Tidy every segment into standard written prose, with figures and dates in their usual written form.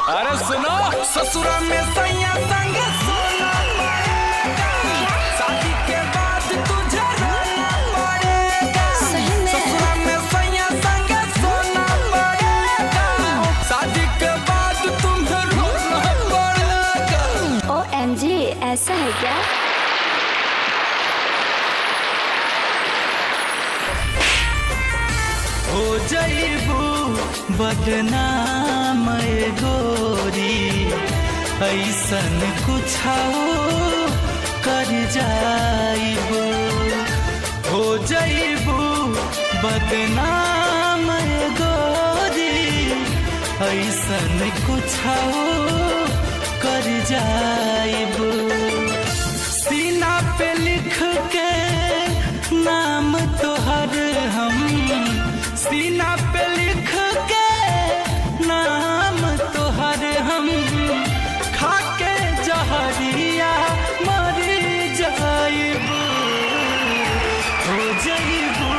अरे सुनो, ससुरा में सैया संग सोना पड़ेगा, शादी के बाद तुझे रोना पड़ेगा। ससुरा में सैया संग सोना पड़ेगा, शादी के बाद तुम्हें रोना पड़ेगा। OMG, ऐसा है क्या? हो जइबू बदनाम गोरी, ऐसन कुछ कर जाइबू। हो जइबू बदनाम गोरी, ऐसन कुछ कर जाइबू। सीना पे लिख के नाम तोहर हम, सीना पे लिख के नाम तोहर हम, खाके जहरिया मर जाइबू। हो जइबू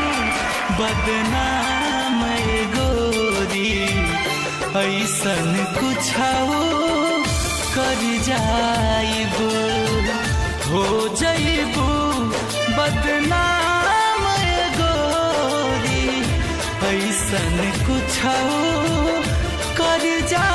बदनाम गोरी, ऐसन कुछ कर जाइबू। हो जइबू बदनाम गोरी, ऐसन कुछ कर जा।